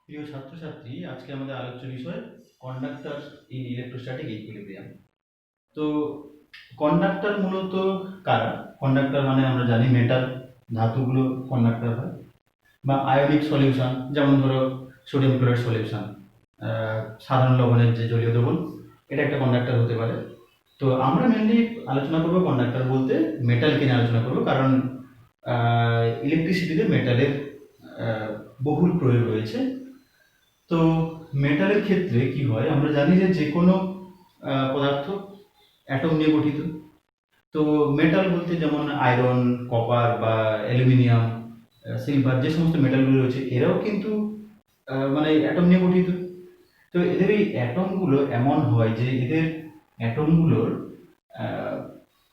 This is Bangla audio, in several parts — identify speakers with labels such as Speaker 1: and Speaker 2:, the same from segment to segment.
Speaker 1: প্রিয় ছাত্রছাত্রী, আজকে আমাদের আলোচ্য বিষয় কন্ডাক্টর ইন ইলেকট্রোস্ট্যাটিক ইকুইলিব্রিয়াম। তো কন্ডাক্টর মূলত কারা? কন্ডাক্টর মানে আমরা জানি মেটাল, ধাতুগুলো কন্ডাক্টর হয়, বা আয়নিক সলিউশন, যেমন ধরো সোডিয়াম ক্লোরাইড সলিউশন, সাধারণ লবণের যে জলীয় দ্রবণ, এটা একটা কন্ডাক্টর হতে পারে। তো আমরা মেনলি আলোচনা করবো কন্ডাক্টর বলতে মেটালকে নিয়ে আলোচনা করবো, কারণ ইলেকট্রিসিটিতে মেটালের বহুল প্রয়োগ রয়েছে। তো মেটালের ক্ষেত্রে কি হয়, আমরা জানি যে যে কোনো পদার্থ অ্যাটম নিয়ে গঠিত। তো মেটাল বলতে যেমন আয়রন, কপার বা অ্যালুমিনিয়াম, সিলভার, যে সমস্ত মেটালগুলো রয়েছে এরাও কিন্তু মানে অ্যাটম নিয়ে গঠিত। তো এদের এই অ্যাটমগুলো এমন হয় যে এদের অ্যাটমগুলোর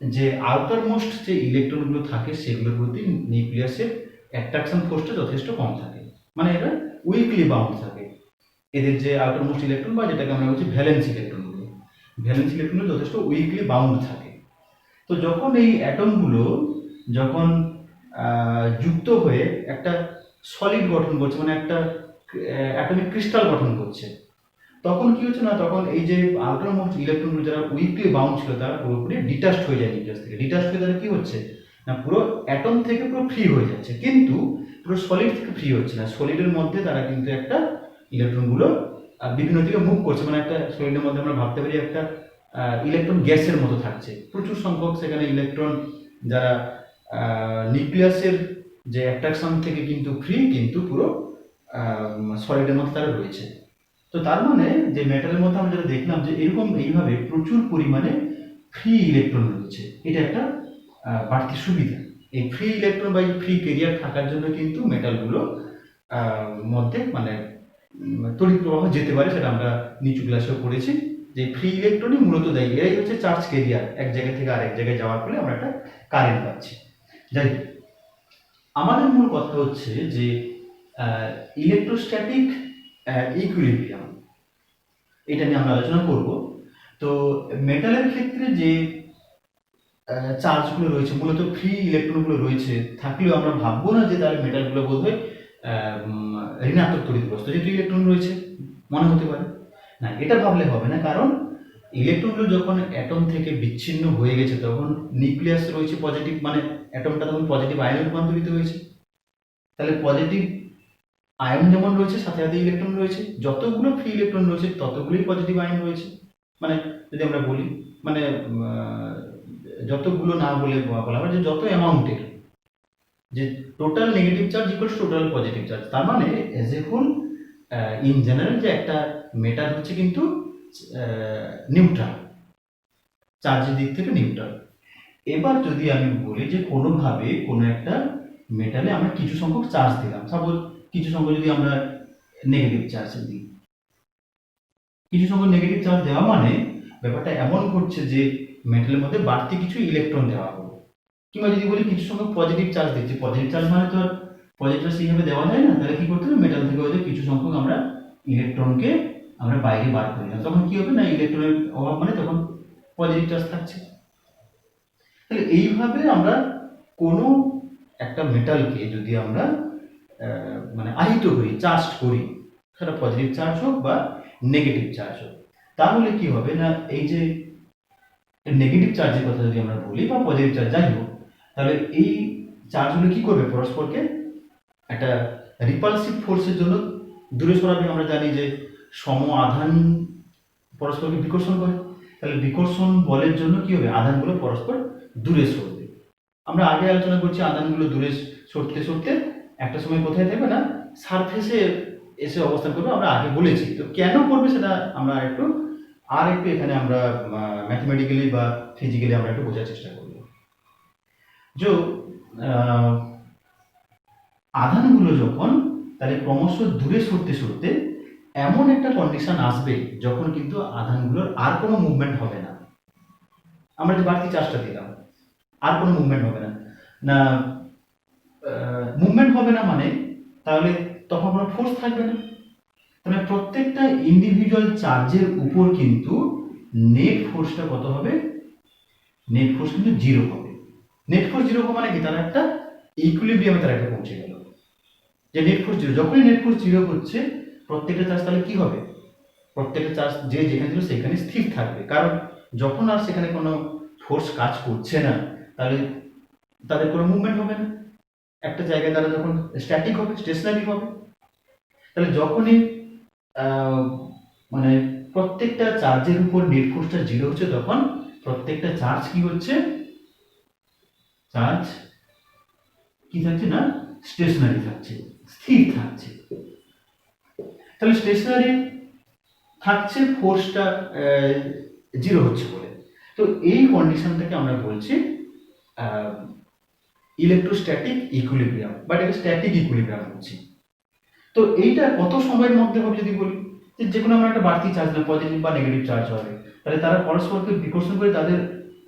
Speaker 1: যে আউটার মোস্ট যে ইলেকট্রনগুলো থাকে সেগুলোর প্রতি নিউক্লিয়াসের অ্যাট্রাকশন ফোর্সটা যথেষ্ট কম থাকে, মানে এরা উইকলি বাউন্ড থাকে। এদের যে আউটার মোস্ট ইলেকট্রন বা যেটাকে আমরা বলছি ভ্যালেন্স ইলেকট্রনগুলো, ভ্যালেন্স ইলেকট্রনগুলো যথেষ্ট উইকলি বাউন্ড থাকে। তো যখন এই অ্যাটমগুলো যখন যুক্ত হয়ে একটা সলিড গঠন করছে, মানে একটা অ্যাটমিক ক্রিস্টাল গঠন করছে, তখন কি হচ্ছে না, তখন এই যে আউটার মোস্ট ইলেকট্রনগুলো যারা উইকলি বাউন্ড ছিল তারা পুরোপুরি ডিটাচড হয়ে যায় নিউক্লিয়াস থেকে। ডিটাচড হয়ে তারা কি হচ্ছে না, পুরো অ্যাটম থেকে পুরো ফ্রি হয়ে যাচ্ছে, কিন্তু পুরো সলিড থেকে ফ্রি হচ্ছে না। সলিডের মধ্যে তারা কিন্তু একটা ইলেকট্রনগুলো বিভিন্ন দিকে মুভ করছে, মানে একটা সলিডের মধ্যে আমরা ভাবতে পারি একটা ইলেকট্রন গ্যাসের মতো থাকছে, প্রচুর সংখ্যক সেখানে ইলেকট্রন যারা নিউক্লিয়াসের যে অ্যাট্রাকশন থেকে কিন্তু ফ্রি, কিন্তু পুরো সলিডের মধ্যে তারা রয়েছে। তো তার মানে যে মেটালের মধ্যে আমরা যেটা দেখলাম যে এরকম এইভাবে প্রচুর পরিমাণে ফ্রি ইলেকট্রন রয়েছে, এটা একটা বাড়তি সুবিধা। এই ফ্রি ইলেকট্রন বা ফ্রি কেরিয়ার থাকার জন্য কিন্তু মেটালগুলো মধ্যে মানে তড়িৎ প্রবাহ যেতে পারে, সেটা আমরা নিচু ক্লাসেও পড়েছি যে ফ্রি ইলেকট্রনই মূলত দেয়, এরাই হচ্ছে চার্জ কেরিয়ার, এক জায়গা থেকে আরেক জায়গায় যাওয়ার ফলে আমরা একটা কারেন্ট পাচ্ছি। যাই হোক, আমাদের মূল কথা হচ্ছে যে ইলেকট্রোস্ট্যাটিক ইকুইলিব্রিয়াম, এটা নিয়ে আমরা আলোচনা করব। তো মেটালের ক্ষেত্রে যে চার্জগুলো রয়েছে, মূলত ফ্রি ইলেকট্রনগুলো রয়েছে, থাকলেও আমরা ভাববো না যে তার মেটালগুলো বোধহয় ঋণাত্মক তড়িৎগ্রস্ত, যে ফ্রি ইলেকট্রন রয়েছে মনে হতে পারে না, এটা ভাবলে হবে না। কারণ ইলেকট্রনগুলো যখন অ্যাটম থেকে বিচ্ছিন্ন হয়ে গেছে তখন নিউক্লিয়াস রয়েছে পজিটিভ, মানে অ্যাটমটা তখন পজিটিভ আয়নে রূপান্তরিত হয়েছে। তাহলে পজিটিভ আয়ন যেমন রয়েছে, সাথে সাথে ইলেকট্রন রয়েছে, যতগুলো ফ্রি ইলেকট্রন রয়েছে ততগুলোই পজিটিভ আয়ন রয়েছে। মানে যদি আমরা বলি, মানে যতগুলো না বলে বলা হয় যে যত অ্যামাউন্টের যে total negative charge equals total positive charge, তার মানে as a whole in general যে একটা মেটাল হচ্ছে কিন্তু নিউট্রাল, চার্জের দিক থেকে নিউট্রাল। এবার যদি আমি বলি যে কোনোভাবে কোনো একটা মেটালে আমরা কিছু সংখ্যক চার্জ দিলাম, সাপোজ কিছু সংখ্যক যদি আমরা নেগেটিভ চার্জ দিই, কিছু সংখ্যক নেগেটিভ চার্জ দেওয়া মানে ব্যাপারটা এমন ঘটছে যে মেটালের মধ্যে বাড়তি কিছু ইলেকট্রন দেওয়া হলো। কিংবা যদি বলি কিছু সংখ্যক পজিটিভ চার্জ দিচ্ছি, পজিটিভ চার্জ মানে তো আর পজিটিভ চার্জ সেইভাবে দেওয়া যায় না, তাহলে কি করতে হবে, মেটাল থেকে হয়তো কিছু সংখ্যক আমরা ইলেকট্রনকে আমরা বাইরে বার করে দিলাম, তখন কি হবে না, ইলেকট্রনের অভাব মানে তখন পজিটিভ চার্জ থাকছে। তাহলে এইভাবে আমরা কোনো একটা মেটালকে যদি আমরা মানে আহিত করি, চার্জ করি, সেটা পজিটিভ চার্জ হোক বা নেগেটিভ চার্জ হোক, তাহলে কি হবে না, এই যে নেগেটিভ চার্জের কথা যদি আমরা বলি বা পজিটিভ চার্জ যাই হোক, তাহলে এই চার্জগুলো কি করবে, পরস্পরকে একটা রিপালসিভ ফোর্সের জন্য দূরে সরাবে। আমরা জানি যে সম আধান পরস্পরকে বিকর্ষণ করে, তাহলে বিকর্ষণ বলের জন্য কি হবে, আধানগুলো পরস্পর দূরে সরবে। আমরা আগে আলোচনা করছি আধানগুলো দূরে সরতে সরতে একটা সময় কোথায় থাকবে না, সারফেসে এসে অবস্থান করবে, আমরা আগে বলেছি। তো কেন করবে সেটা আমরা একটু এখানে আমরা ম্যাথমেটিক্যালি বা ফিজিক্যালি আমরা একটু বোঝার চেষ্টা করব। যে আধানগুলো যখন তাহলে ক্রমশ দূরে সরতে সরতে এমন একটা কন্ডিশন আসবে যখন কিন্তু আধানগুলোর আর কোনো মুভমেন্ট হবে না। আমরা যে বাড়তি চার্জটা দিলাম, আর কোনো মুভমেন্ট হবে না, না মুভমেন্ট হবে না মানে তাহলে তখন কোনো ফোর্স থাকবে না। তাহলে প্রত্যেকটা ইন্ডিভিজুয়াল চার্জের উপর কিন্তু নেট ফোর্সটা কত হবে, নেট ফোর্স কিন্তু জিরো হবে। নেট ফোর্স জিরো হবে মানে কি, তারা একটা ইকুইলিব্রিয়ামে তারা একটা পৌঁছে গেল, যে নেট ফোর্স জিরো। যখনই নেট ফোর্স জিরো হচ্ছে প্রত্যেকটা চার্জ তাহলে কি হবে, প্রত্যেকটা চার্জ যে যেখানে ছিল সেখানে স্থির থাকবে, কারণ যখন আর সেখানে কোনো ফোর্স কাজ করছে না তাহলে তাদের কোনো মুভমেন্ট হবে না, একটা জায়গায় তারা যখন স্ট্যাটিক হবে, স্টেশনারি হবে। তাহলে যখনই আহ, মানে প্রত্যেকটা চার্জের উপর নেট ফোর্সটা জিরো হচ্ছে, তখন প্রত্যেকটা চার্জ কি হচ্ছে, চার্জ কি থাকছে না, স্টেশনারি থাকছে, স্থির থাকছে। তাহলে স্টেশনারি থাকছে, ফোর্সটা জিরো হচ্ছে বলে। তো এই কন্ডিশনটাকে আমরা বলছি ইলেকট্রোস্ট্যাটিক ইকুইলিব্রিয়াম, বাট এটা স্ট্যাটিক ইকুইলিব্রিয়াম হচ্ছে। তো এইটা কত সময়ের মধ্যে হবে যদি বলি, যে কোনো আমরা একটা বাড়তি চার্জ না, পজিটিভ বা নেগেটিভ চার্জ হবে, তাহলে তারা পরস্পরকে বিকর্ষণ করে তাদের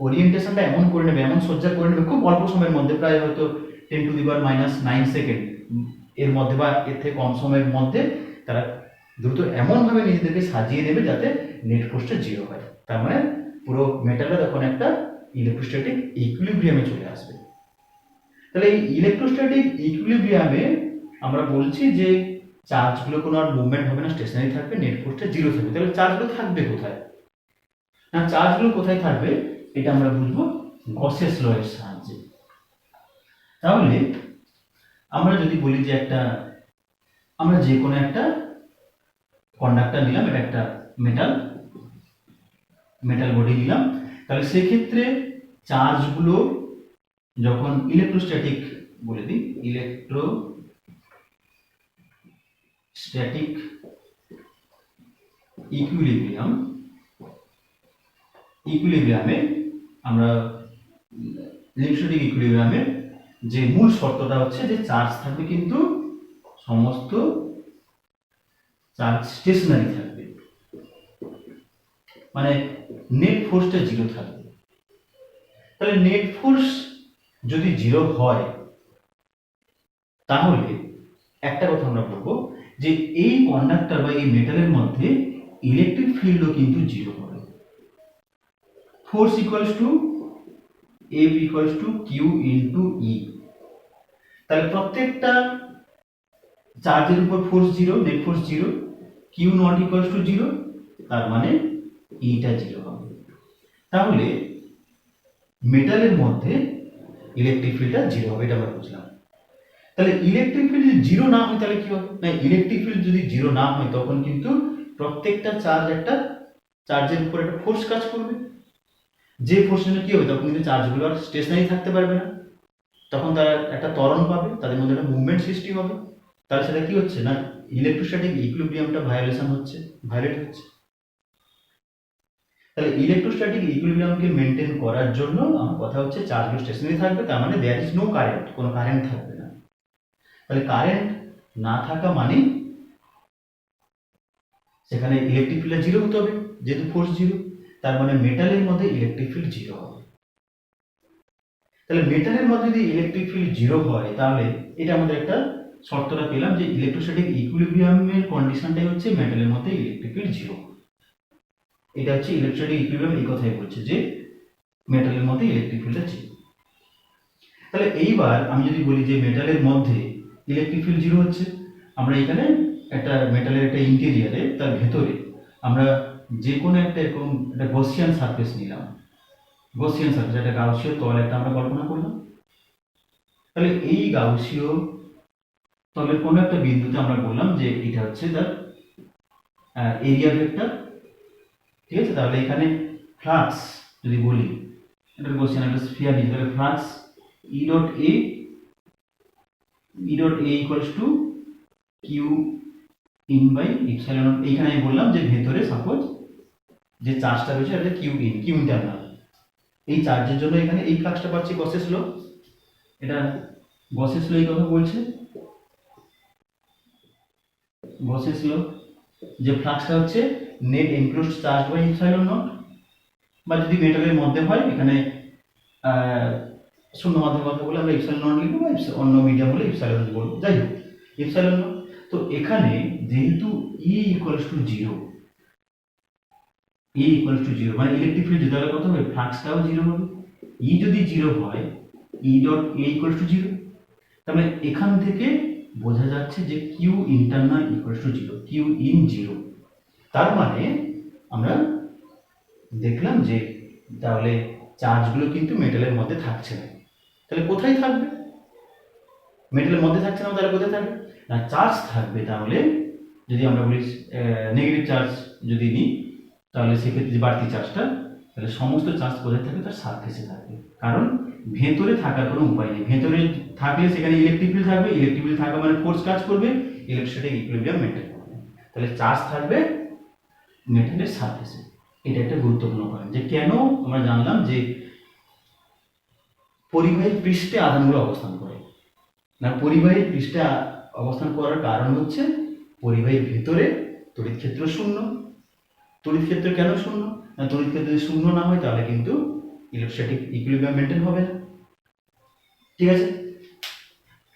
Speaker 1: ওরিয়েন্টেশনটা এমন করে নেবে, এমন সজ্জা করে নেবে খুব অল্প সময়ের মধ্যে, প্রায় হয়তো 10⁻⁹ সেকেন্ড এর মধ্যে বা এর থেকে কম সময়ের মধ্যে তারা দ্রুত এমনভাবে নিজেদেরকে সাজিয়ে নেবে যাতে নেট ফোর্সটা জিরো হয়। তার মানে পুরো মেটালটা তখন একটা ইলেকট্রোস্ট্যাটিক ইকুইলিব্রিয়ামে চলে আসবে। তাহলে এই ইলেকট্রোস্ট্যাটিক ইকুইলিব্রিয়ামে আমরা বলছি যে চার্জগুলো কোনো আর মুভমেন্ট হবে না, স্টেশনারি থাকবে, নেট ফোর্সটা জিরো থাকবে। তাহলে চার্জগুলো থাকবে কোথায় না, চার্জগুলো কোথায় থাকবে এটা আমরা বুঝবো গসেস ল এর সাহায্যে। তাহলে আমরা যদি বলি যে আমরা যে কোনো একটা কন্ডাক্টর নিলাম, এটা একটা মেটাল বডি নিলাম, তাহলে সেক্ষেত্রে চার্জগুলো যখন ইলেকট্রোস্ট্যাটিক বলে দিই, ইলেকট্রোস্ট্যাটিক ইকুইলিব্রিয়ামে আমরা ইলেকট্রোস্ট্যাটিক ইকুইলিব্রিয়ামে যে মূল শর্তটা হচ্ছে যে চার্জ থাকবে কিন্তু সমস্ত চার্জ স্টেশনারি থাকবে, মানে নেট ফোর্সটা জিরো থাকবে। তাহলে নেট ফোর্স যদি জিরো হয় তাহলে একটা কথা আমরা বলবো যে এই কন্ডাক্টর বা এই মেটালের মধ্যে ইলেকট্রিক ফিল্ডও কিন্তু জিরো হবে। Force equals to F equals to q into e. তাহলে প্রত্যেকটা চার্জের উপর force zero, net force zero, q not equals to zero, তার মানে ইটা জিরো হবে। তাহলে মেটালের মধ্যে ইলেকট্রিক ফিল্ডটা জিরো হবে, এটা আমরা বুঝলাম। তাহলে ইলেকট্রিক ফিল্ড যদি জিরো না হয় তাহলে কি হবে না, ইলেকট্রিক ফিল্ড যদি জিরো না হয় তখন কিন্তু প্রত্যেকটা চার্জের উপর একটা ফোর্স কাজ করবে, যে ফোর্স জন্য কি হবে, তখন কিন্তু চার্জগুলো আর স্টেশনারি থাকতে পারবে না, তখন তারা একটা ত্বরণ পাবে, তাদের মধ্যে একটা মুভমেন্ট সৃষ্টি হবে। তাহলে সেটা কি হচ্ছে না, ইলেকট্রোস্ট্যাটিক ইকুইলিব্রিয়ামটা ভায়োলেট হচ্ছে। তাহলে ইলেকট্রোস্ট্যাটিক ইকুইলিব্রিয়ামকে মেনটেন করার জন্য আমার কথা হচ্ছে চার্জগুলো স্টেশনারি থাকবে, তার মানে দেয়ার ইজ নো কারেন্ট, কোনো কারেন্ট থাকবে না। তাহলে কারেন্ট না থাকা মানে সেখানে ইলেকট্রিক ফিল্ড জিরো হতে হবে, যেহেতু ফোর্স জিরো, তার মানে মেটালের মধ্যে ইলেকট্রিক ফিল্ড জিরো হবে। তাহলে মেটালের মধ্যে যদি ইলেকট্রিক ফিল্ড জিরো হয় তাহলে এটা আমাদের একটা শর্তটা পেলাম যে ইলেকট্রোস্ট্যাটিক ইকুইলিব্রিয়ামের কন্ডিশনটাই হচ্ছে মেটালের মধ্যে ইলেকট্রিক ফিল্ড জিরো। এটা হচ্ছে ইলেকট্রোস্ট্যাটিক ইকুইলিব্রিয়াম, এই কথাই বলছে যে মেটালের মধ্যে ইলেকট্রিক ফিল্ডটা জিরো। তাহলে এইবার আমি যদি বলি যে মেটালের মধ্যে ইলেকট্রিক ফিল্ড জিরো হচ্ছে, আমরা এখানে একটা মেটালের একটা ইন্টেরিয়ারে তার ভেতরে আমরা যে কোনো একটা এরকম একটা গসিয়ান সারফেস নিলাম, গসিয়ান সারফেস একটা গাউসীয় তল একটা আমরা কল্পনা করলাম। তাহলে এই গাউসীয় তলের কোনো একটা বিন্দুতে আমরা বললাম যে এটা হচ্ছে তার এরিয়া ভেক্টর, ঠিক আছে। তাহলে এখানে ফ্লাক্স যদি বলি, এটা গসিয়ান একটা স্ফিয়ার নিতে হবে, flux E dot A equals to Q in by epsilon naught. এইখানে আমি বললাম যে ভেতরে সাপোজ যে চার্জটা রয়েছে এটা কিউ ইন্টারনাল, এই চার্জের জন্য এখানে এই ফ্লাক্সটা পাচ্ছি গসেস ল, এটা গসেস ল এই কথা বলছে, গসেস ল যে ফ্লাক্সটা হচ্ছে net enclosed charge by epsilon naught, বা যদি মেটালের মধ্যে হয় এখানে শূন্য মাধ্যমের কথা বলে আমরা ইপসাইলন নট লিখবো, বা অন্য মিডিয়াম হলে ইপসাইলন বলবো, যাই হোক ইপসাইলন নট। তো এখানে যেহেতু ই equals to zero, E equals to zero মানে ইলেকট্রিক ফিল্ড যেটা কত হবে, ফ্লাক্সটাও জিরো হবে। ই যদি জিরো হয়, E dot A equals to zero, তাহলে এখান থেকে বোঝা যাচ্ছে যে Q internal equal to zero, Q in zero. তার মানে আমরা দেখলাম যে তাহলে চার্জগুলো কিন্তু মেটালের মধ্যে থাকছে না। তাহলে কোথায় থাকবে? মেটালের মধ্যে থাকছে না, তাহলে কোথায় থাকবে না? চার্জ থাকবে তাহলে যদি আমরা বলি নেগেটিভ চার্জ যদি নিই, তাহলে সেক্ষেত্রে যে বাড়তি চার্জটা, তাহলে সমস্ত চার্জ কোথায় থাকবে? তার সারফেসে থাকবে। কারণ ভেতরে থাকার কোনো উপায় নেই। ভেতরে থাকলে সেখানে ইলেকট্রিক ফিল্ড থাকবে, ইলেকট্রিক ফিল্ড থাকা মানে ফোর্স কাজ করবে, ইলেকট্রোস্ট্যাটিক ইকুইলিব্রিয়াম মেনটেন করবে। তাহলে চার্জ থাকবে মেটালের সারফেসে। এটা একটা গুরুত্বপূর্ণ পয়েন্ট, যে কেন আমরা জানলাম যে পরিবাহীর পৃষ্ঠে আধানগুলো অবস্থান করে না। পরিবাহীর পৃষ্ঠে অবস্থান করার কারণ হচ্ছে পরিবাহীর ভেতরে তড়িৎ ক্ষেত্র শূন্য। তড়িৎ ক্ষেত্র কেন শূন্য? না, তড়িৎ ক্ষেত্র যদি শূন্য না হয় তাহলে কিন্তু ইলেকট্রোস্ট্যাটিক ইকুইলিব্রিয়াম মেনটেন হবে না। ঠিক আছে,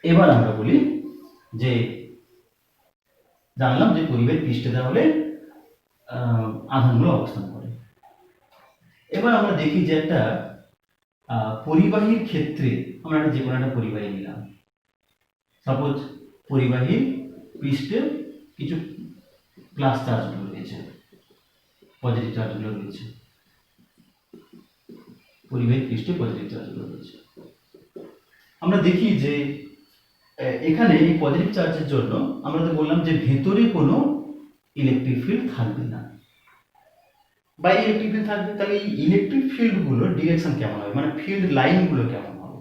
Speaker 1: এবার আমরা বলি যে জানলাম যে পরিবাহীর পৃষ্ঠে তাহলে আধানগুলো অবস্থান করে। এবার আমরা দেখি যে একটা পরিবাহীর ক্ষেত্রে আমরা যে কোনো একটা পরিবাহী নিলাম। সাপোজ পরিবাহীর পৃষ্ঠে কিছু প্লাস চার্জগুলো রয়েছে, পজিটিভ চার্জগুলো রয়েছে, পরিবাহীর পৃষ্ঠে পজিটিভ চার্জগুলো রয়েছে। আমরা দেখি যে এখানে এই পজিটিভ চার্জের জন্য আমরা তো বললাম যে ভেতরে কোনো ইলেকট্রিক ফিল্ড থাকবে না, বা ইলেকট্রিক ফিল্ড থাকবে। তাহলে এই ইলেকট্রিক ফিল্ডগুলোর ডিরেকশন কেমন হবে, মানে ফিল্ড লাইনগুলো কেমন হবে?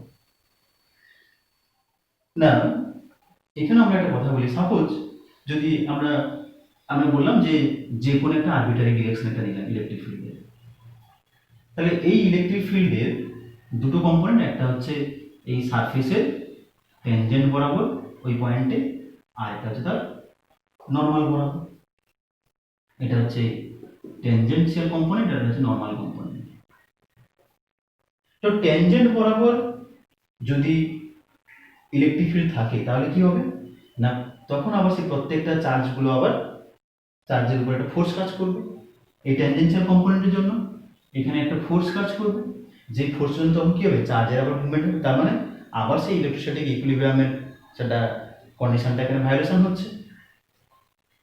Speaker 1: না, এখানে আমরা একটা কথা বলি। সাপোজ যদি আমরা বললাম যে যে কোনো একটা আরবিটারি ডিরেকশন একটা নিলাম ইলেকট্রিক ফিল্ডের, তাহলে এই ইলেকট্রিক ফিল্ডের দুটো কম্পোনেন্ট, একটা হচ্ছে এই সারফেসের ট্যানজেন্ট বরাবর ওই পয়েন্টে, আর একটা হচ্ছে তার নর্মাল বরাবর। এটা হচ্ছে ট্যানজেন্সিয়াল কম্পোনেন্ট, আর এটা হচ্ছে নর্মাল কম্পোনেন্ট। তো ট্যানজেন্ট বরাবর যদি ইলেকট্রিক ফিল্ড থাকে তাহলে কি হবে না, তখন আবার সেই প্রত্যেকটা চার্জগুলো আবার চার্জের উপর একটা ফোর্স কাজ করবে। এই ট্যানজেনশিয়াল কম্পোনেন্টের জন্য এখানে একটা ফোর্স কাজ করবে, যে ফোর্স জন্য তখন কি হবে? চার্জের আবার মুভমেন্ট হবে। তার মানে আবার সেই ইলেকট্রোস্ট্যাটিক ইকুইলিব্রিয়ামের সেটা কন্ডিশনটা এখানে ভায়োলেশন হচ্ছে।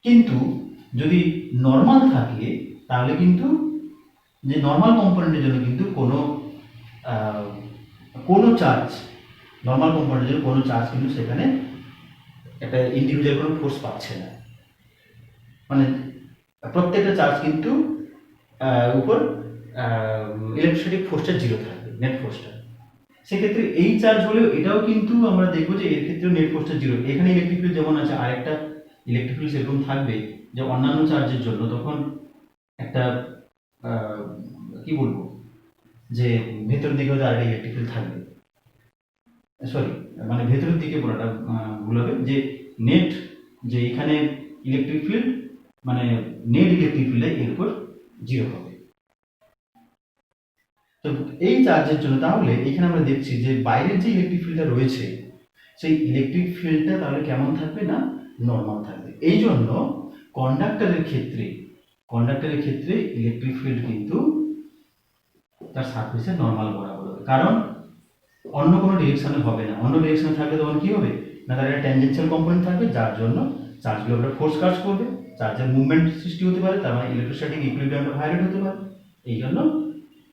Speaker 1: কিন্তু যদি নর্মাল থাকে তাহলে কিন্তু যে নর্মাল কম্পোনেন্টের জন্য কিন্তু কোনো চার্জ, নর্মাল কম্পোনেন্টের জন্য কোনো চার্জ কিন্তু সেখানে একটা ইন্ডিভিজুয়াল কোনো ফোর্স পাচ্ছে না। মানে প্রত্যেকটা চার্জ কিন্তু উপর ইলেকট্রোস্ট্যাটিক ফোর্সটা জিরো থাকবে, নেট ফোর্সটা। সেক্ষেত্রে এই চার্জ হলেও এটাও কিন্তু আমরা দেখবো যে এর ক্ষেত্রেও নেট ফোর্সটা জিরো। এখানে ইলেকট্রিক ফিল্ড যেমন আছে, আরেকটা ইলেকট্রিক ফিল্ড সেরকম থাকবে যে অন্যান্য চার্জের জন্য তখন একটা কি বলবো, যে ভেতরের দিকে হয়তো আরেকটা ইলেকট্রিক ফিল্ড থাকবে। সরি, মানে ভেতরের দিকে বলাটা ভুল হবে, যে নেট, যে এখানে ইলেকট্রিক ফিল্ড মানে নেট ইলেকট্রিক ফিল্ডে এর উপর জিরো হবে। তো এই চার্জের জন্য তাহলে এখানে আমরা দেখছি যে বাইরের যে ইলেকট্রিক ফিল্ডটা রয়েছে সেই ইলেকট্রিক ফিল্ডটা তাহলে কেমন থাকবে না, নর্মাল থাকবে। এই জন্য কন্ডাক্টরের ক্ষেত্রে ইলেকট্রিক ফিল্ড কিন্তু তার সারফেসে নর্মাল বরাবর হবে, কারণ অন্য কোনো ডিরেকশনে হবে না। অন্য ডিরেকশনে থাকলে তখন কি হবে না, তার একটা ট্যানজেনশিয়াল কম্পোনেন্ট থাকবে, যার জন্য চার্জগুলো একটা ফোর্স কাজ করবে, চার্জের মুভমেন্ট সৃষ্টি হতে পারে, তার মানে ইলেকট্রোস্ট্যাটিক ইকুইলিব্রিয়ামটা ভায়োলেট হতে পারে। এই জন্য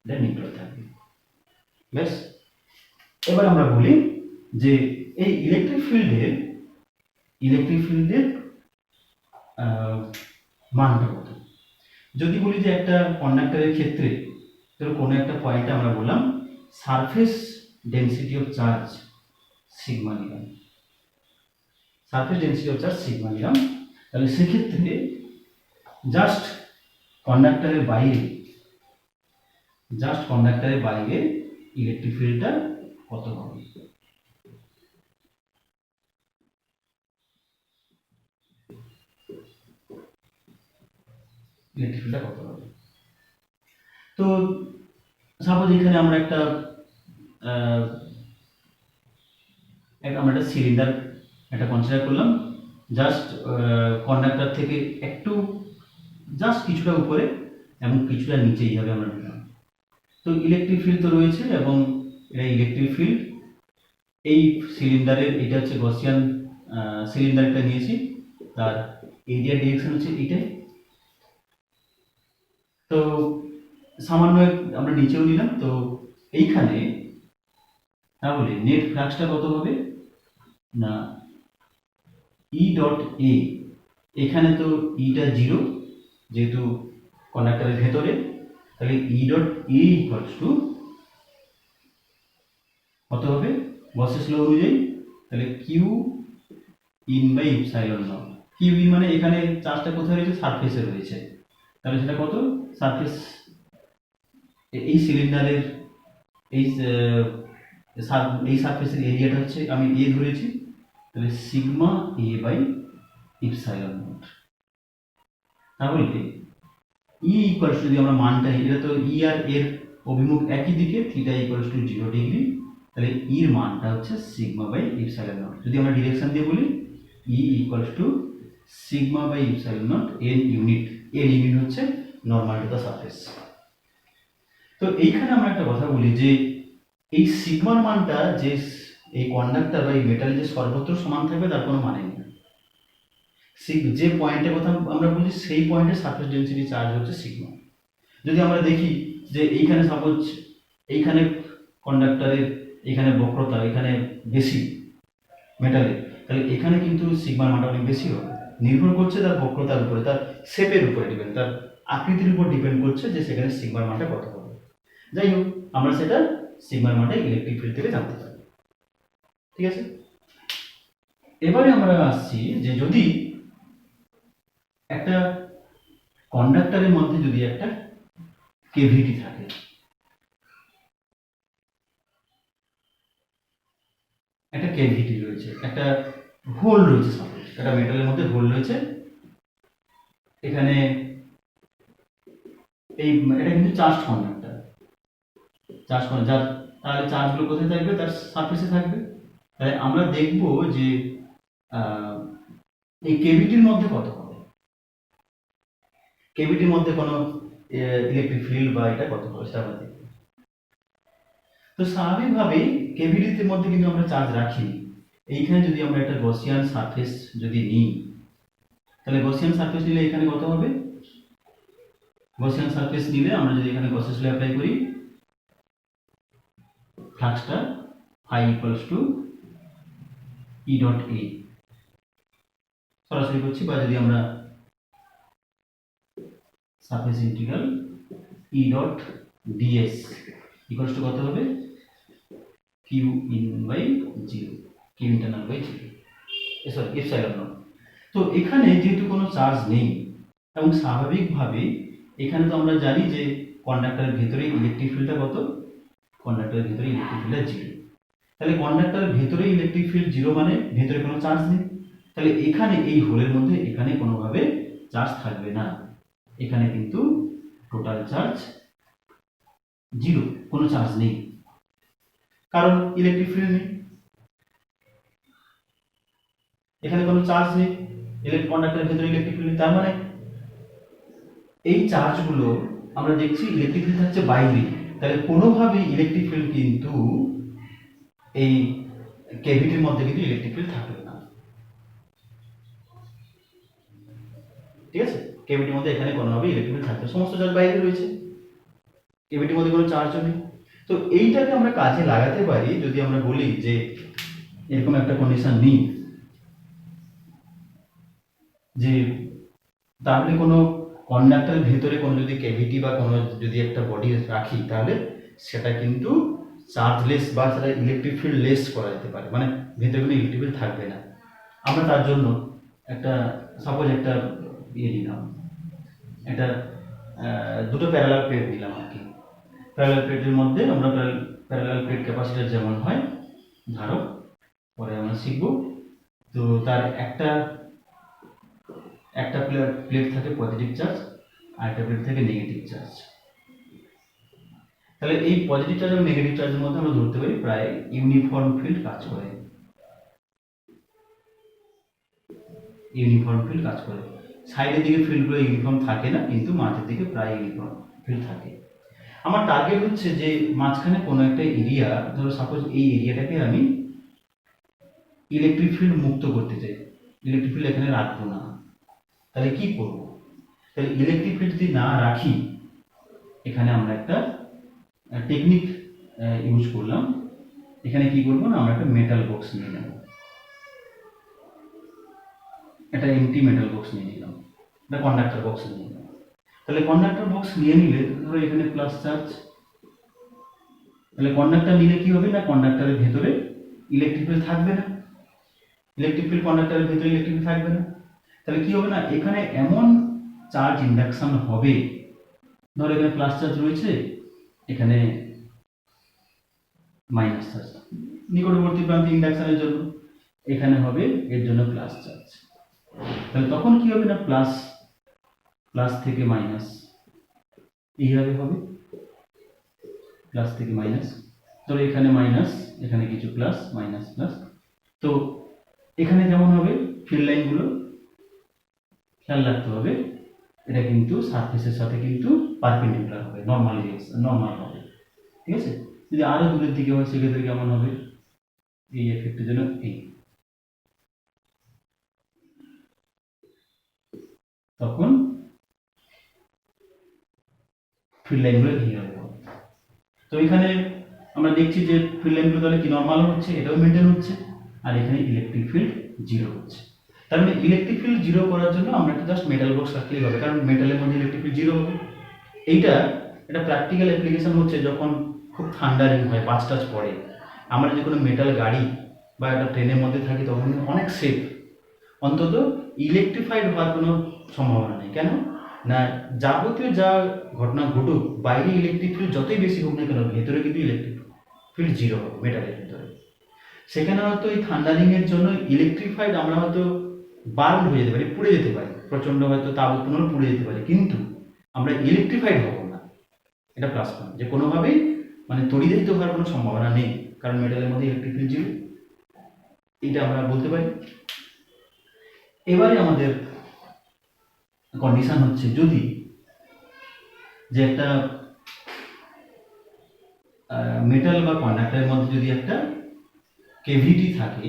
Speaker 1: এটা নিউক্লিয়ার থাকবে। বেশ, এবার আমরা বলি যে এই ইলেকট্রিক ফিল্ডের মানটা কত। যদি বলি যে একটা কন্ডাক্টরের ক্ষেত্রে ধরো কোনো একটা পয়েন্টে আমরা বললাম surface density of charge sigma নিলাম, তাহলে সেক্ষেত্রে জাস্ট কন্ডাক্টরের বাইরে ইলেকট্রিক ফিল্ডটা কত হবে? ইলেকট্রিক ফিল্ডটা কত হবে? তো সাপোজ এখানে আমরা একটা সিলিন্ডার একটা কনসিডার করলাম, জাস্ট কন্ডাক্টর থেকে একটু জাস্ট কিছুটা উপরে এবং কিছুটা নিচে এইভাবে আমরা নিলাম। তো ইলেকট্রিক ফিল্ড তো রয়েছে, এবং এটা ইলেকট্রিক ফিল্ড এই সিলিন্ডারের, এটা হচ্ছে গসিয়ান সিলিন্ডারটা নিয়েছি, তার এরিয়া ডিরেকশন হচ্ছে এটাই। তো সামান্য আমরা নিচেও নিলাম। তো এইখানে তাহলে নেট ফ্লাক্সটা কত হবে না ই ডট এ, এখানে তো ইটা জিরো যেহেতু কন্ডাক্টরের ভেতরে, তাহলে E dot A equals to কত হবে গসেস ল অনুযায়ী, তাহলে Q in by epsilon naught. Q in মানে এখানে চার্জটা কোথায় রয়েছে, সারফেসে রয়েছে, তাহলে সেটা কত, সারফেস এই সিলিন্ডারের এই এই সারফেসের এরিয়াটা হচ্ছে আমি এ ধরেছি, তাহলে sigma A by epsilon naught. তাহলে ই ইকুয়ালস যদি আমরা মানটা নিই, এটা তো ই আর এর অভিমুখ একই দিকে, থিটা ইকুয়ালস টু 0 ডিগ্রি, তাহলে ইর মানটা হচ্ছে সিগমা বাই ইপসাইলন নট। যদি আমরা ডিরেকশন দিয়ে বলি E equals to sigma by epsilon naught N unit, N unit হচ্ছে নর্মাল টু দ্য সারফেস। তো এইখানে আমরা একটা কথা বলি যে এই সিগমার মানটা যে এই কন্ডাক্টর বা এই মেটাল যে সর্বত্র সমান থাকবে তার কোনো মানে নেই। যে পয়েন্টের কথা আমরা বলছি সেই পয়েন্টের সারফেস ডেনসিটি চার্জ হচ্ছে সিগমা। যদি আমরা দেখি যে এইখানে সাপোজ এইখানে কন্ডাক্টরের এখানে বক্রতা এখানে বেশি মেটালে, তাহলে এখানে কিন্তু সিগমার মানটা অনেক বেশি হবে। নির্ভর করছে তার বক্রতার উপরে, তার শেপের উপরে ডিপেন্ড, তার আকৃতির উপর ডিপেন্ড করছে যে সেখানে সিগমার মানটা কত হবে। যাই হোক, আমরা সেটা সিগমার মানটা ইলেকট্রিক ফিল্ড থেকে জানতে পারি। ঠিক আছে, এবারে আমরা আসছি যে যদি একটা কন্ডাক্টরের মধ্যে যদি একটা কেভিটি থাকে, একটা কেভিটি রয়েছে, একটা হোল রয়েছে, সাপোজ একটা মেটালের মধ্যে হোল রয়েছে, এখানে এই এটা কিন্তু চার্জ কন্ডাক্টর, চার্জ যার, তাহলে চার্জগুলো কোথায় থাকবে, তার সারফেসে থাকবে। তাহলে আমরা দেখব যে এই কেভিটির মধ্যে কত হবে, কেভিটির মধ্যে কোনো ইলেকট্রিক ফিল্ড বা এটা কত হবে সেটা আমরা দেখব। তো স্বাভাবিকভাবেই কেভিটির মধ্যে কিন্তু আমরা চার্জ রাখি। এইখানে যদি আমরা একটা গসিয়ান সারফেস যদি নিই, তাহলে গসিয়ান সারফেস নিলে এখানে কত হবে, গসিয়ান সারফেস নিলে আমরা যদি এখানে গসেস ল অ্যাপ্লাই করি, ফ্লাক্সটা I equals to E dot A সরাসরি করছি, বা যদি আমরা surface integral E dot dS equals to কত হবে, Q in by 0, Q internal by 0, sorry epsilon naught. তো এখানে যেহেতু কোনো চার্জ নেই এবং স্বাভাবিকভাবে এখানে তো আমরা জানি যে কন্ডাক্টরের ভেতরে ইলেকট্রিক ফিল্ডটা কত, কন্ডাক্টরের ভেতরে ইলেকট্রিক ফিল্ডটা 0। তাহলে কন্ডাক্টরের ভেতরে ইলেকট্রিক ফিল্ড 0 মানে ভেতরে কোনো চার্জ নেই। তাহলে এখানে এই হোলের মধ্যে এখানে কোনোভাবে চার্জ থাকবে না, এখানে কিন্তু টোটাল চার্জ 0, কোনো চার্জ নেই, কারণ ইলেকট্রিক ফিল্ড নেই, এখানে কোনো চার্জ নেই, কন্ডাক্টরের ভেতরে ইলেকট্রিক ফিল্ড নেই। তার মানে এই চার্জগুলো আমরা দেখছি ইলেকট্রিক ফিল্ড থাকছে বাইরে, তাহলে কোনোভাবেই ইলেকট্রিক ফিল্ড কিন্তু এই কেভিটির মধ্যে কিন্তু ইলেকট্রিক ফিল্ড থাকবে না। ঠিক আছে, কেভিটির মধ্যে এখানে কোনোভাবে ইলেকট্রিক ফিল্ড থাকবে, সমস্ত চার্জ বাইরে রয়েছে, কেভিটির মধ্যে কোনো চার্জও নেই। তো এইটাকে আমরা কাজে লাগাতে পারি যদি আমরা বলি যে এরকম একটা কন্ডিশন নিই যে তাহলে কোনো কন্ডাক্টরের ভেতরে কোনো যদি ক্যাভিটি বা কোনো যদি একটা বডি রাখি, তাহলে সেটা কিন্তু চার্জলেস বা সেটা ইলেকট্রিক ফিল্ড লেস করা যেতে পারে, মানে ভেতরে কোনো ইলেকট্রিক ফিল্ড থাকবে না। আমরা তার জন্য একটা সাপোজ একটা নিলাম, একটা দুটো প্যারালাল প্লেট নিলাম আর কি। প্যারালাল প্লেটের মধ্যে আমরা প্যারালাল প্লেট ক্যাপাসিটার যেমন হয় ধারক, পরে আমরা শিখব। তো তার একটা প্লেট থাকে পজিটিভ চার্জ আর একটা প্লেট থাকে নেগেটিভ চার্জ। তাহলে এই পজিটিভ চার্জ এবং নেগেটিভ চার্জের মধ্যে আমরা ধরতে পারি প্রায় ইউনিফর্ম ফিল্ড কাজ করে, ইউনিফর্ম ফিল্ড কাজ করে। সাইডের দিকে ফিল্ডগুলো ইউনিফর্ম থাকে না, কিন্তু মাঝের দিকে প্রায় ইউনিফর্ম ফিল্ড থাকে। আমার টার্গেট হচ্ছে যে মাঝখানে কোনো একটা এরিয়া, ধরো সাপোজ এই এরিয়াটাকে আমি ইলেকট্রিক ফিল্ড মুক্ত করতে চাই, ইলেকট্রিক ফিল্ড এখানে রাখবো না, তাহলে কি করব? তাহলে ইলেকট্রিক ফিল্ড যদি না রাখি, এখানে আমরা একটা টেকনিক ইউজ করলাম। এখানে কি করবো না, আমরা একটা মেটাল বক্স নিয়ে নেব, একটা এমটি মেটাল বক্স নিয়ে নিলাম, একটা কন্ডাক্টর বক্স নিয়ে নিলাম। তাহলে কন্ডাক্টর বক্স নিয়ে নিলে ধরো এখানে প্লাস চার্জ, তাহলে কন্ডাক্টর নিলে কি হবে না, কন্ডাক্টরের ভেতরে ইলেকট্রিক ফিল্ড থাকবে না, ইলেকট্রিক ফিল্ড কন্ডাক্টরের ভেতরে ইলেকট্রিক ফিল্ড থাকবে না। তাহলে কি হবে না, এখানে এমন চার্জ ইন্ডাকশন হবে, ধরো এখানে প্লাস চার্জ রয়েছে, এখানে মাইনাস চার্জ, নিকটবর্তী প্রান্তে ইন্ডাকশনের জন্য এখানে হবে এর জন্য প্লাস চার্জ। তাহলে তখন কি হবে না, প্লাস প্লাস থেকে মাইনাস এইভাবে হবে, প্লাস থেকে মাইনাস, ধরো এখানে মাইনাস, এখানে কিছু প্লাস, মাইনাস প্লাস। তো এখানে যেমন হবে ফিল্ড লাইনগুলো খেয়াল রাখতে হবে, এটা কিন্তু সারফেসের সাথে কিন্তু পারপেন্ডিকুলার হবে, নর্মাল হবে, ঠিক আছে। যদি আরো দূরের দিকে হয় সেক্ষেত্রে কেমন হবে, এই এফেক্টের জন্য এই, তখন ফিল্ড লাইনগুলো এইভাবে হবে। তো এখানে আমরা দেখছি যে ফিল্ড লাইনগুলো তাহলে কি নর্মাল হচ্ছে, এটাও মেনটেন হচ্ছে, আর এখানে ইলেকট্রিক ফিল্ড জিরো হচ্ছে। তার মানে ইলেকট্রিক ফিল্ড জিরো করার জন্য আমরা একটা জাস্ট মেটাল বক্স রাখলেই হবে, কারণ মেটালের মধ্যে ইলেকট্রিক ফিল্ড জিরো হবে। এইটা একটা প্র্যাকটিক্যাল অ্যাপ্লিকেশন হচ্ছে যখন খুব থান্ডারিং হয়, বাজ টাজ পড়ে, আমরা যে কোনো মেটাল গাড়ি বা একটা ট্রেনের মধ্যে থাকি তখন কিন্তু অনেক সেফ, অন্তত ইলেকট্রিফাইড হওয়ার কোনো সম্ভাবনা নেই। কেন না, যাবতীয় যা ঘটনা ঘটুক, বাইরে ইলেকট্রিক ফিল্ড যতই বেশি হোক না কেন, ভেতরে কিন্তু ইলেকট্রিক ফিল্ড জিরো হবে মেটালের ভেতরে। সেখানে হয়তো এই থান্ডারিং এর জন্য ইলেকট্রিফাইড আমরা হয়তো বার্ন হয়ে যেতে পারি, পুড়ে যেতে পারি, প্রচন্ড হয়তো তাপ উৎপন্ন পুড়ে যেতে পারি, কিন্তু আমরা ইলেকট্রিফাইড হব না, এটা প্লাস পয়েন্ট, যে কোনোভাবেই মানে তড়িদাহিত হওয়ার কোনো সম্ভাবনা নেই, কারণ মেটালের মধ্যে ইলেকট্রিক ফিল্ড জিরো, এটা আমরা বলতে পারি। এবারে আমাদের কন্ডিশন হচ্ছে, যদি যে একটা মেটাল বা কন্ডাক্টরের মধ্যে যদি একটা কেভিটি থাকে,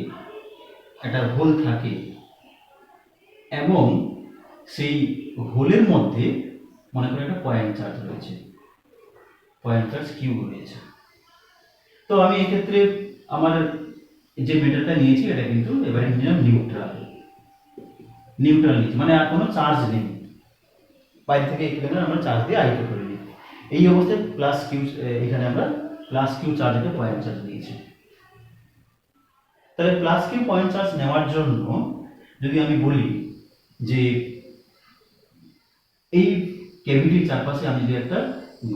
Speaker 1: একটা হোল থাকে, এবং সেই হোলের মধ্যে মনে করে একটা পয়েন্ট চার্জ রয়েছে, পয়েন্ট চার্জ কিউ রয়েছে। তো আমি এক্ষেত্রে আমার যে মেটালটা নিয়েছি এটা কিন্তু এবারে নিলাম নিউট্রাল, নিয়েছি, মানে আর কোনো চার্জ নেই, বাইরে থেকে এখানে আমরা চার্জ দিয়ে আহিত করে নিই। এই অবস্থায় প্লাস কিউ, এখানে আমরা প্লাস কিউ চার্জ, এটা পয়েন্ট চার্জ নিয়েছি। তাহলে প্লাস কিউ পয়েন্ট চার্জ নেওয়ার জন্য যদি আমি বলি যে এই ক্যাভিটির চারপাশে আমি যদি একটা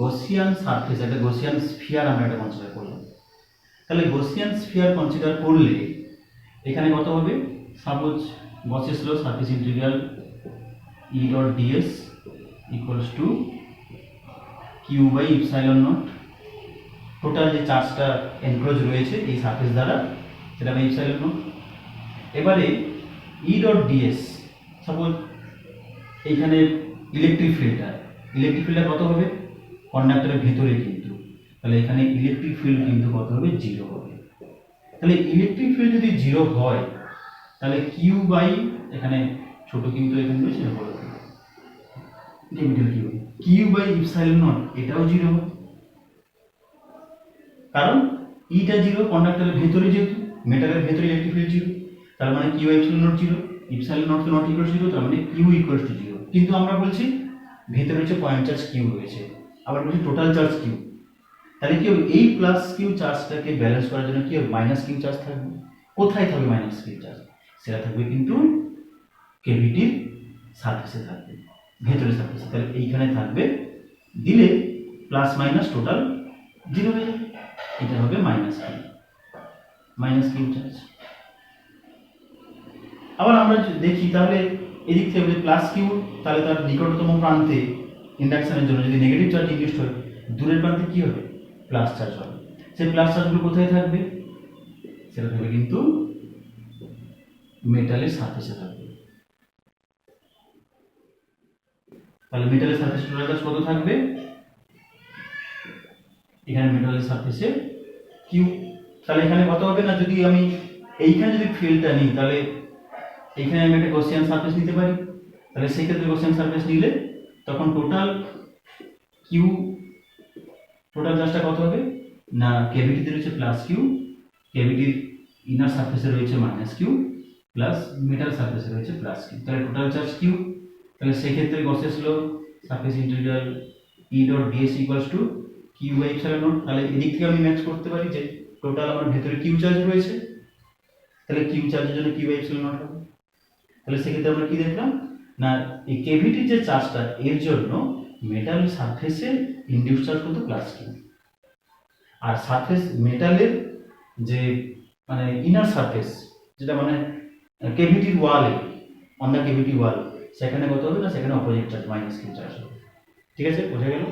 Speaker 1: গসিয়ান সারফেস, একটা গসিয়ান স্ফিয়ার আমরা এটা কনসিডার করলাম, তাহলে গসিয়ান স্ফিয়ার কনসিডার করলে এখানে কত হবে, suppose Gauss's law, surface integral E dot dS equals to Q by epsilon naught, total যে চার্জটা এনক্লোজ রয়েছে এই সারফেস দ্বারা সেটা বাই ইপসাইলন নট। এবারে ই ডট ডিএস, সাপোজ এইখানে ইলেকট্রিক ফিল্ডটা কত হবে, কন্ডাক্টরের ভেতরে কিন্তু, তাহলে এখানে ইলেকট্রিক ফিল্ড কিন্তু কত হবে, জিরো হবে। তাহলে ইলেকট্রিক ফিল্ড যদি জিরো হয়, তাহলে কিউ বাই, এখানে ছোট কিউ তো এখানে রয়েছে, বড় Q, Q by epsilon naught এটাও জিরো হবে, কারণ ইটা জিরো, কন্ডাক্টরের ভেতরে যেহেতু, মেটালের ভেতরে ইলেকট্রিক ফিল্ড জিরো, তার মানে Q epsilon naught zero, epsilon naught not equal zero, তার মানে কিউ ইকুয়াল টু জিরো। কিন্তু আমরা বলছি ভেতরে হচ্ছে পয়েন্ট চার্জ কিউ রয়েছে, আবার বলছি টোটাল চার্জ কিউ, তাহলে কি হবে, এই প্লাস কিউ চার্জটাকে ব্যালেন্স করার জন্য কি হবে, মাইনাস কিউ চার্জ থাকবে। কোথায় থাকবে মাইনাস কিউ চার্জ, সেটা থাকবে কিন্তু কেভিটির সারফেসে থাকবে, ভেতরে সারফেসে, তাহলে এইখানে থাকবে, দিলে প্লাস মাইনাস টোটাল জিরো হয়ে যাবে, এটা হবে মাইনাস কিউ চার্জ। আবার আমরা দেখি তাহলে এদিক থেকে প্লাস কিউ, তাহলে তার নিকটতম প্রান্তে ইন্ডাকশনের জন্য যদি নেগেটিভ চার্জ ইনডিউসড হয়, দূরের প্রান্তে কি হবে, প্লাস চার্জ হবে। সেই প্লাস চার্জগুলো কোথায় থাকবে, সেটা থাকবে কিন্তু মেটালের সারফেসে থাকবে। তাহলে মেটালের সারফেসে টোটাল চার্জ কত থাকবে, এখানে মেটালের সারফেসে কিউ, তাহলে এখানে কত হবে না, যদি আমি এইখানে যদি ফিল্ডটা নিই তাহলে এইখানে আমি একটা গসিয়ান সারফেস নিতে পারি, তাহলে সেই ক্ষেত্রে গসিয়ান সারফেস নিলে তখন টোটাল কিউ, টোটাল চার্জটা কত হবে না, ক্যাভিটিতে রয়েছে প্লাস কিউ, ক্যাভিটির ইনার সারফেসে রয়েছে মাইনাস কিউ, প্লাস মেটাল সারফেসে রয়েছে প্লাস কিউ, তাহলে টোটাল চার্জ কিউ। তাহলে সেই ক্ষেত্রে Gauss's law surface integral E dot dS equals to Q by epsilon naught. তাহলে এদিক থেকে আমি ম্যাচ করতে পারি যে টোটাল আমার ভেতরে কিউ চার্জ রয়েছে, তাহলে কিউ চার্জের জন্য কিউ বাই এপসাইলন নট হবে। তাহলে সেক্ষেত্রে আমরা কি দেখলাম না, এই ক্যাভিটির যে চার্জটা এর জন্য মেটাল সারফেসে ইনডিউস চার্জ কিন্তু প্লাস কিউ, আর সারফেস মেটালের যে মানে ইনার সারফেস যেটা মানে ক্যাভিটির ওয়ালে, অন দ্য ক্যাভিটি ওয়াল, সেখানে কত হবে না, সেখানে opposite charge minus Q charge হবে। ঠিক আছে, বোঝা গেল?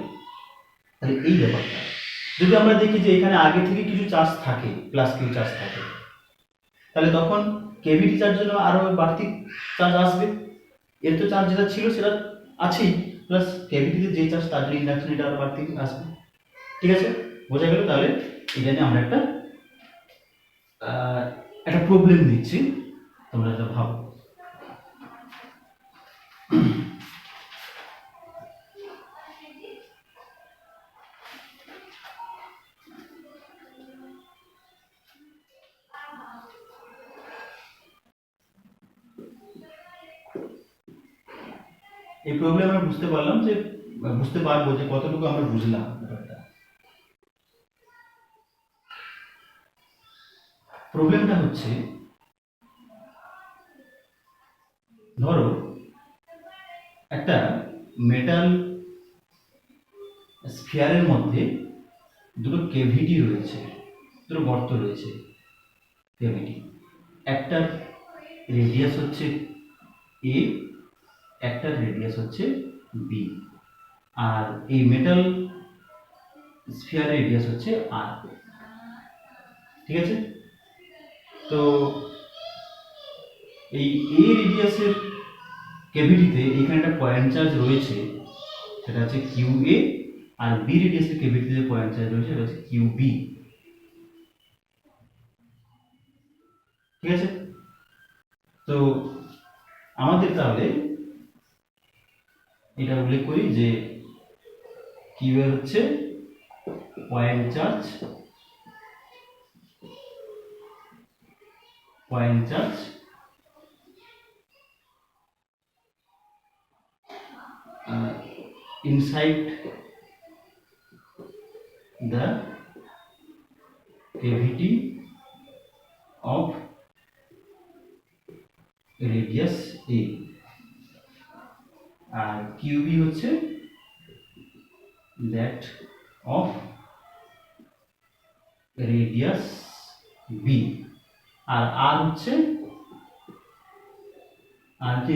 Speaker 1: তাহলে এই ব্যাপারটা যদি আমরা দেখি যে এখানে আগে থেকে কিছু চার্জ থাকে, প্লাস কিউ চার্জ থাকে, তাহলে তখন কেভিটি চার্জ জন্য আরো বাড়তি চার্জ আসবে। এর তো চার্জ যেটা ছিল সেটা আছেই, প্লাস কেভিটিতে যে চার্জ তার জন্য ইন্ডাকশন এটা আরো বাড়তি আসবে। ঠিক আছে, বোঝা গেল? তাহলে এখানে আমরা একটা প্রবলেম দিচ্ছি, তোমরা এটা ভাবো। এই প্রবলেম আমরা বুঝতে পারলাম যে বুঝতে পারবো যে কতটুকু আমরা বুঝলাম ব্যাপারটা। প্রবলেমটা হচ্ছে, ধরো একটা মেটাল স্ফিয়ারের মধ্যে দুটো কেভিটি রয়েছে, দুটো গর্ত রয়েছে, কেভিটি, একটা রেডিয়াস হচ্ছে এ, একটা রেডিয়াস হচ্ছে বি, আর এই মেটাল স্ফিয়ারের রেডিয়াস হচ্ছে আর। ঠিক আছে, তো এই এ রেডিয়াসের কেভিটিতে এখানে একটা পয়েন্ট চার্জ রয়েছে, সেটা হচ্ছে কিউ এ, আর বি রেডিয়াসের কেভিটিতে যে পয়েন্ট চার্জ রয়েছে সেটা হচ্ছে কিউ বি। ঠিক আছে, তো আমাদের তাহলে এটা উল্লেখ করি যে কিউ এ হচ্ছে point charge, point charge inside the cavity of radius a, আর QB হচ্ছে that of radius b, আর r হচ্ছে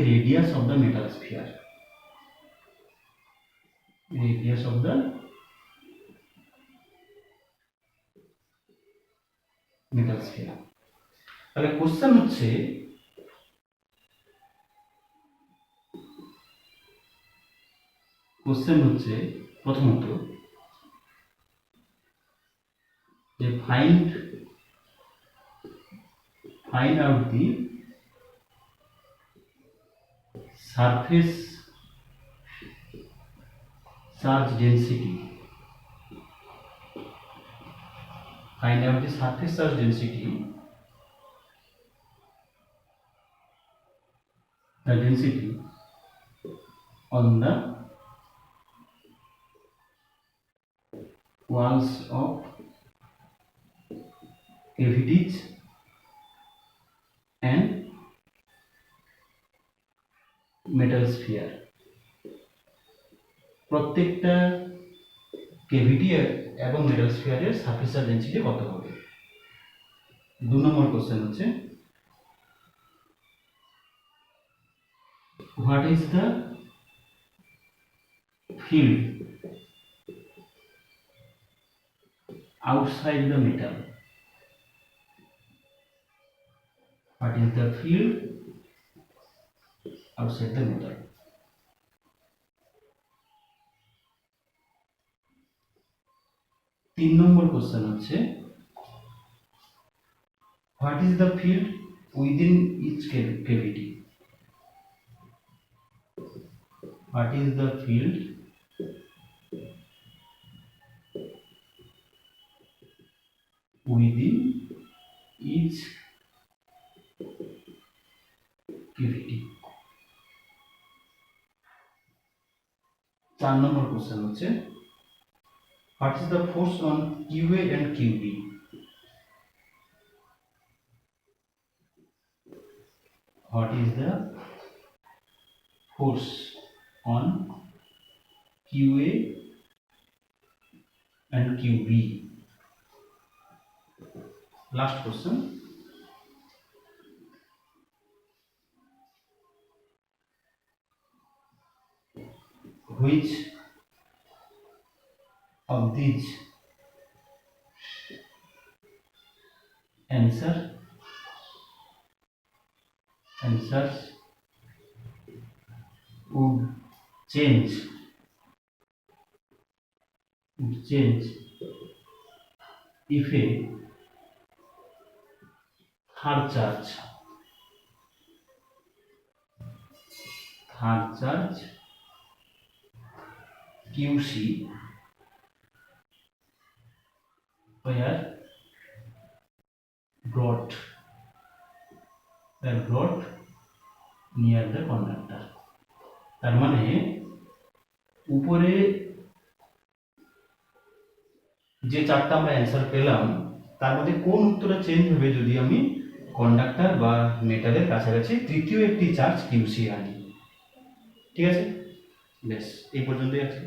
Speaker 1: radius of the metal sphere, radius of the metal sphere। তাহলে কোশ্চেন হচ্ছে প্রথমত যে find out the surface charge density, find out the surface charge density, the density on the walls of cavities and metal sphere। প্রত্যেকটা কেভিটি এবং মেটাল স্ফিয়ারের সারফেস চার্জ ডেনসিটি কত হবে। 2 নম্বর কোশ্চেন হচ্ছে what is the field outside the metal, what is the field outside the metal। 3 number question হচ্ছে what is the field within each cavity? What is the field within each cavity? 4 number question হচ্ছে what is the force on q A and q B? What is the force on QA and QB? Last question. Which of these answers would change if a third charge QC were brought near the conductor? তার মানে উপরে যে চারটা আমরা অ্যান্সার পেলাম তার মধ্যে কোন উত্তরটা চেঞ্জ হবে যদি আমি কন্ডাক্টর বা মেটালের কাছাকাছি তৃতীয় একটি চার্জ কিউসি আনি? ঠিক আছে, বেশ এই পর্যন্তই আছে।